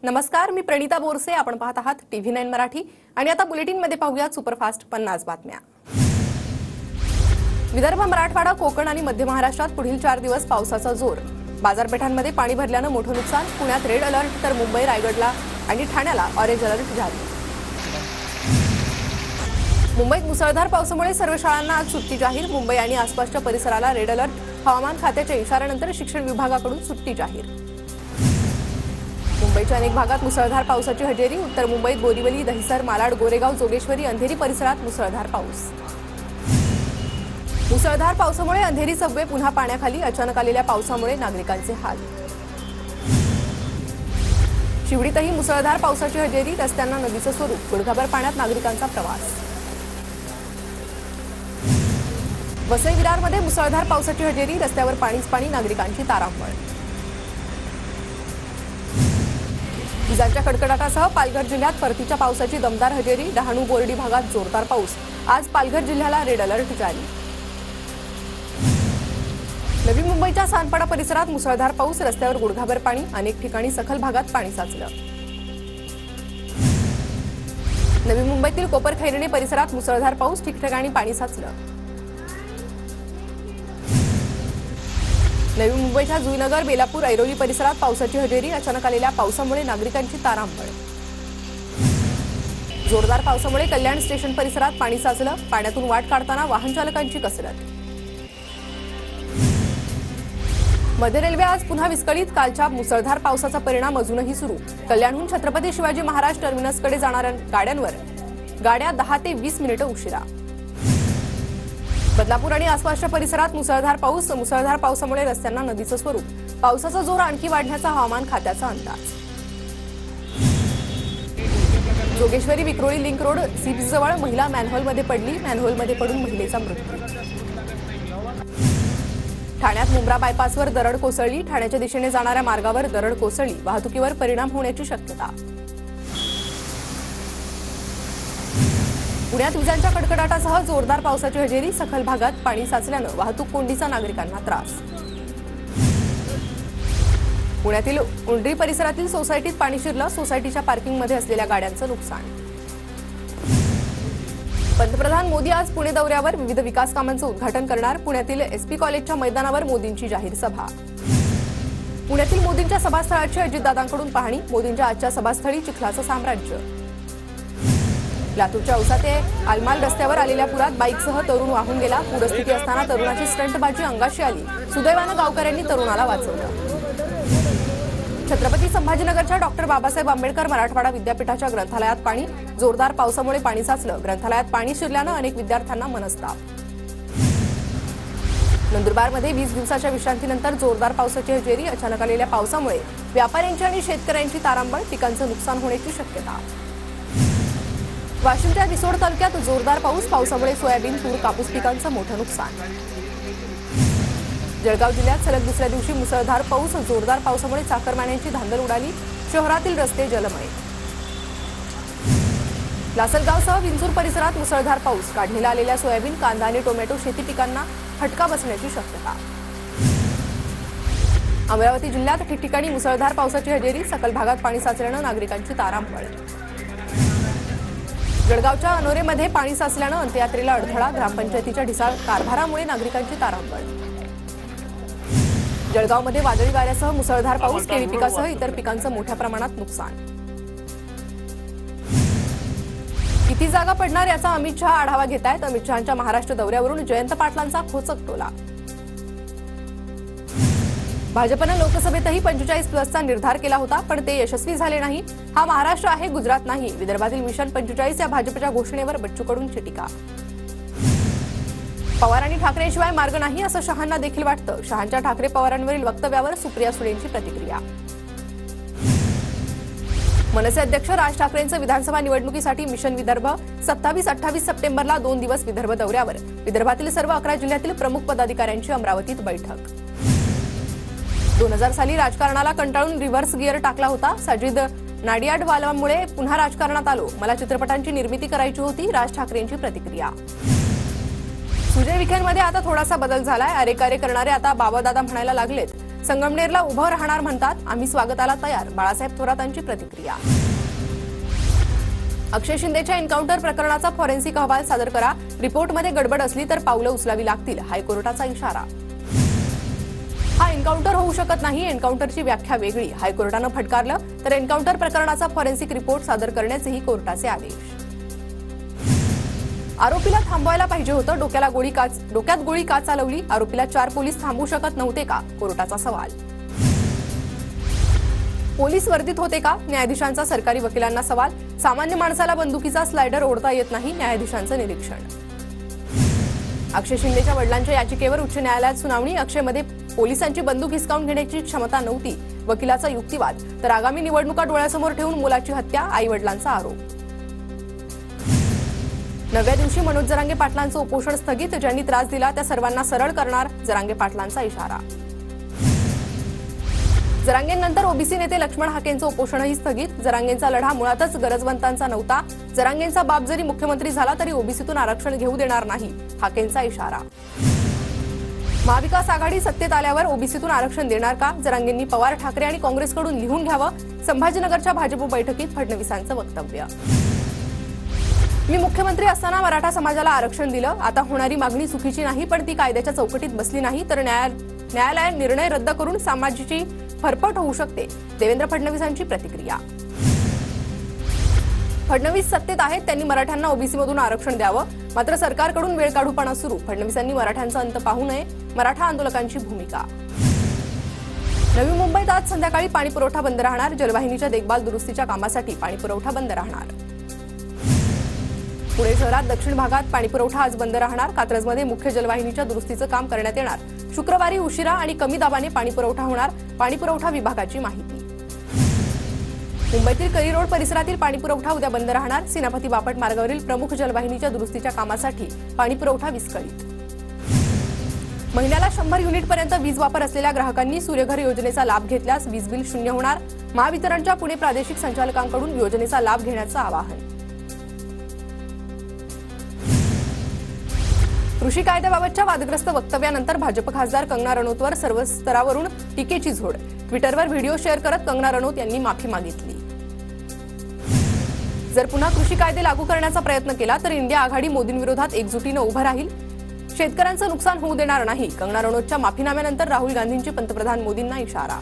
नमस्कार, मी प्रणिता बोरसे. आपण पाहत आहात TV9 मराठी आणि आता बुलेटिनमध्ये पाहूया सुपरफास्ट 50 बातम्या. विदर्भ, मराठवाडा, कोकण आणि मध्य महाराष्ट्रात पुढील 4 दिवस पावसाचा जोर. बाजारपेठांमध्ये पाणी भरल्यानं मोठं नुकसान. पुण्यात रेड अलर्ट तर मुंबई, रायगडला आणि ठाण्याला ऑरेंज अलर्ट जारी. मुंबईत मुसळधार पावसामुळे सर्व शाळांना आज सुट्टी जाहीर. मुंबई आणि आसपासच्या परिसराला रेड अलर्ट. हवामान खात्याच्या इशाऱ्यानंतर शिक्षण विभागाकडून सुट्टी जाहीर. मुंबईच्या अनेक भागात मुसळधार पावसाची हजेरी. उत्तर मुंबईत बोरिवली, दहिसर, मालाड, गोरेगाव, जोगेश्वरी, अंधेरी परिसरात मुसळधार पाऊस. मुसळधार पावसामुळे अंधेरी सबवे पुन्हा पाण्याखाली. अचानक आलेल्या पावसामुळे नागरिकांचे हाल. शिवडीतही मुसळधार पावसाची हजेरी. रस्त्यांना नदीचं स्वरूप. गुडघाभर पाण्यात नागरिकांचा प्रवास. वसई विरारमध्ये मुसळधार पावसाची हजेरी. रस्त्यावर पाणीच पाणी. नागरिकांची तारांबळ. विजांच्या कडकडाटासह पालघर जिल्ह्यात परतीच्या पावसाची दमदार हजेरी. डहाणू, बोर्डी भागात जोरदार पाऊस. आज पालघर जिल्ह्याला रेड अलर्ट जारी. नवी मुंबईच्या सानपाडा परिसरात मुसळधार पाऊस. रस्त्यावर गुडघाभर पाणी. अनेक ठिकाणी सखल भागात पाणी साचलं. नवी मुंबईतील कोपरखैरणे परिसरात मुसळधार पाऊस. ठिकठिकाणी पाणी साचलं. नवी मुंबईच्या जुईनगर, बेलापूर, ऐरोली परिसरात पावसाची हजेरी. अचानक आलेल्या पावसामुळे नागरिकांची तारांबळ. जोरदार पावसामुळे कल्याण स्टेशन परिसरात पाणी साचलं. पाण्यातून वाट काढताना वाहन चालकांची कसरत. मध्य रेल्वे आज पुन्हा विस्कळीत. कालच्या मुसळधार पावसाचा परिणाम अजूनही सुरू. कल्याणहून छत्रपती शिवाजी महाराज टर्मिनसकडे जाणाऱ्या गाड्यांवर गाड्या 10 ते 20 मिनिटं उशिरा. बदलापूर आणि आसपासच्या परिसरात मुसळधार पाऊस. मुसळधार पावसामुळे रस्त्यांना नदीचं स्वरूप. पावसाचा जोर आणखी वाढण्याचा हवामान खात्याचा अंदाज. जोगेश्वरी विक्रोळी लिंक रोड सीबीजवळ महिला मॅनहोलमध्ये पडली. मॅनहोलमध्ये पडून महिलेचा मृत्यू. ठाण्यात मुंब्रा बायपासवर दरड कोसळली. ठाण्याच्या दिशेने जाणाऱ्या मार्गावर दरड कोसळली. वाहतुकीवर परिणाम होण्याची शक्यता. पुण्यात विजांच्या कडकडाटासह जोरदार पावसाची हजेरी. सखल भागात पाणी साचल्यानं वाहतूक कोंडीचा नागरिकांना त्रास. पुण्यातील उंडरी परिसरातील सोसायटीत पाणी शिरलं. सोसायटीच्या पार्किंगमध्ये असलेल्या गाड्यांचं नुकसान. पंतप्रधान मोदी आज पुणे दौऱ्यावर. विविध विकास कामांचं उद्घाटन करणार. पुण्यातील एसपी कॉलेजच्या मैदानावर मोदींची जाहीर सभा. पुण्यातील मोदींच्या सभास्थळाची अजितदादांकडून पाहणी. मोदींच्या आजच्या सभास्थळी चिखलाचं साम्राज्य. लातूरच्या औसा ते आलमाल रस्त्यावर आलेल्या पुरात बाईकसह तरुण वाहून गेला. पूरस्थिती असताना तरुणाची स्टंटबाजी अंगाशी आली. सुदैवानं गावकऱ्यांनी तरुणाला वाचवलं. छत्रपती संभाजीनगरच्या डॉक्टर बाबासाहेब आंबेडकर मराठवाडा विद्यापीठाच्या ग्रंथालयात पाणी. जोरदार पावसामुळे पाणी साचलं. ग्रंथालयात पाणी शिरल्यानं अनेक विद्यार्थ्यांना मनस्ताप. नंदुरबारमध्ये 20 दिवसाच्या विश्रांतीनंतर जोरदार पावसाची हजेरी. अचानक आलेल्या पावसामुळे व्यापाऱ्यांची आणि शेतकऱ्यांची तारांबळ. पिकांचं नुकसान होण्याची शक्यता. वाशिमच्या रिसोड तालुक्यात जोरदार पाऊस. पावसामुळे सोयाबीन, तूर, कापूस पिकांचं मोठं नुकसान. जळगाव जिल्ह्यात सलग दुसऱ्या दिवशी मुसळधार पाऊस. जोरदार पावसामुळे चाकरमान्यांची धांदल उडाली. शहरातील रस्ते जलमय. लासलगावसह विंचूर परिसरात मुसळधार पाऊस. काढणीला आलेल्या सोयाबीन, कांदा आणि टोमॅटो शेती पिकांना फटका बसण्याची शक्यता. अमरावती जिल्ह्यात ठिकठिकाणी मुसळधार पावसाची हजेरी. सखल भागात पाणी साचल्यानं नागरिकांची तारांबळ. जळगावच्या अनोरेमध्ये पाणी साचल्यानं अंत्ययात्रेला अडथळा. ग्रामपंचायतीच्या ढिसाळ कारभारामुळे नागरिकांची तारांबळ. जळगावमध्ये वादळी वाऱ्यासह मुसळधार पाऊस. केळी पिकासह इतर पिकांचं मोठ्या प्रमाणात नुकसान. किती जागा पडणार याचा अमित शहा आढावा घेतायत. अमित शहांच्या महाराष्ट्र दौऱ्यावरून जयंत पाटलांचा खोचक टोला. भाजपनं लोकसभेतही 45+चा निर्धार केला होता, पण ते यशस्वी झाले नाही. हा महाराष्ट्र आहे, गुजरात नाही. विदर्भातील मिशन 45 या भाजपच्या घोषणेवर बच्चू कडूंची टीका. पवार आणि ठाकरेंशिवाय मार्ग नाही असं शहांना देखील वाटतं. शहांच्या ठाकरे पवारांवरील वक्तव्यावर सुप्रिया सुळेंची प्रतिक्रिया. मनसे अध्यक्ष राज ठाकरेंचं विधानसभा निवडणुकीसाठी मिशन विदर्भ. 27-28 सप्टेंबरला 2 दिवस विदर्भ दौऱ्यावर. विदर्भातील सर्व 11 जिल्ह्यातील प्रमुख पदाधिकाऱ्यांची अमरावतीत बैठक. 2000 साली राजकारणाला कंटाळून रिव्हर्स गिअर टाकला होता. साजिद नाडियाडवालामुळे पुन्हा राजकारणात आलो. मला चित्रपटांची निर्मिती करायची होती. राज ठाकरेंची प्रतिक्रिया. सुजय विखेंमध्ये आता थोडासा बदल झालाय. अरेकारे करणारे आता बाबादादा म्हणायला लागलेत. संगमनेरला उभं राहणार म्हणतात, आम्ही स्वागताला तयार. बाळासाहेब थोरातांची प्रतिक्रिया. अक्षय शिंदेच्या एन्काउंटर प्रकरणाचा फॉरेन्सिक अहवाल सादर करा. रिपोर्टमध्ये गडबड असली तर पावलं उचलावी लागतील. हायकोर्टाचा इशारा. हा एन्काउंटर होऊ शकत नाही. एन्काउंटरची व्याख्या वेगळी. हायकोर्टानं फटकारलं तर एन्काउंटर प्रकरणाचा फॉरेन्सिक रिपोर्ट सादर करण्याचेही कोर्टाचे आदेश. आरोपीला थांबवायला पाहिजे होतं. डोक्यात गोळी का चालवली? आरोपीला 4 पोलीस थांबवू शकत नव्हते का? कोर्टाचा सवाल. पोलीस वर्दीत होते का? न्यायाधीशांचा सरकारी वकिलांना सवाल. सामान्य माणसाला बंदुकीचा स्लायडर ओढता येत नाही. न्यायाधीशांचं निरीक्षण. अक्षय शिंदेच्या वडिलांच्या याचिकेवर उच्च न्यायालयात सुनावणी. अक्षयमध्ये पोलिसांची बंदूक हिसकावून घेण्याची क्षमता नव्हती. वकिलाचा युक्तिवाद. तर आगामी निवडणुका डोळ्यासमोर ठेवून मुलाची हत्या. आई-वडिलांचा आरोप. 9व्या दिवशी मनोज जरांगे पाटलांचं उपोषण स्थगित. ज्यांनी त्रास दिला त्या सर्वांना सरळ करणार. जरांगे पाटलांचा इशारा. जरांगेंनंतर ओबीसी नेते लक्ष्मण हाकेंचं उपोषणही स्थगित. जरांगेंचा लढा मुळातच गरजवंतांचा नव्हता. जरांगेंचा बाप जरी मुख्यमंत्री झाला तरी ओबीसीतून आरक्षण घेऊ देणार नाही. हाकेंचा इशारा. महाविकास आघाडी सत्तेत आल्यावर ओबीसीतून आरक्षण देणार का? जरांगेंनी पवार, ठाकरे आणि काँग्रेसकडून लिहून घ्यावं. संभाजीनगरच्या भाजप बैठकीत फडणवीसांचं वक्तव्य. मी मुख्यमंत्री असताना मराठा समाजाला आरक्षण दिलं. आता होणारी मागणी चुकीची नाही, पण ती कायद्याच्या चौकटीत बसली नाही तर न्यायालयाने निर्णय रद्द करून समाजाची फरफट होऊ शकते. देवेंद्र फडणवीसांची प्रतिक्रिया. फडणवीस सत्तेत आहेत, त्यांनी मराठ्यांना ओबीसीमधून आरक्षण द्यावं. मात्र सरकारकडून वेळ काढूपणा सुरू. फडणवीसांनी मराठ्यांचा अंत पाहू नये. मराठा आंदोलकांची भूमिका. नवी मुंबईत आज संध्याकाळी पाणीपुरवठा बंद राहणार. जलवाहिनीच्या देखभाल दुरुस्तीच्या कामासाठी पाणीपुरवठा बंद राहणार. पुणे शहरात दक्षिण भागात पाणीपुरवठा आज बंद राहणार. कात्रजमध्ये मुख्य जलवाहिनीच्या दुरुस्तीचं काम करण्यात येणार. शुक्रवारी उशिरा आणि कमी दाबाने पाणीपुरवठा होणार. पाणीपुरवठा विभागाची माहिती. मुंबईतील करी रोड परिसरातील पाणीपुरवठा उद्या बंद राहणार. सेनापती बापट मार्गावरील प्रमुख जलवाहिनीच्या दुरुस्तीच्या कामासाठी पाणीपुरवठा विस्कळीत. महिन्याला 100 युनिटपर्यंत वीज वापर असलेल्या ग्राहकांनी सूर्यघर योजनेचा लाभ घेतल्यास वीज बिल शून्य होणार. महावितरणच्या पुणे प्रादेशिक संचालकांकडून योजनेचा लाभ घेण्याचं आवाहन. कृषी कायद्याबाबतच्या वादग्रस्त वक्तव्यानंतर भाजप खासदार कंगना रनौतवर सर्व स्तरावरून टीकेची झोड. ट्विटरवर व्हिडिओ शेअर करत कंगना रनौत यांनी माफी मागितली. जर पुन्हा कृषी कायदे लागू करण्याचा प्रयत्न केला तर इंडिया आघाडी मोदींविरोधात एकजुटीनं उभं राहील. शेतकऱ्यांचं नुकसान होऊ देणार नाही. कंगना रनौतच्या माफीनाम्यानंतर राहुल गांधींची पंतप्रधान मोदींना इशारा.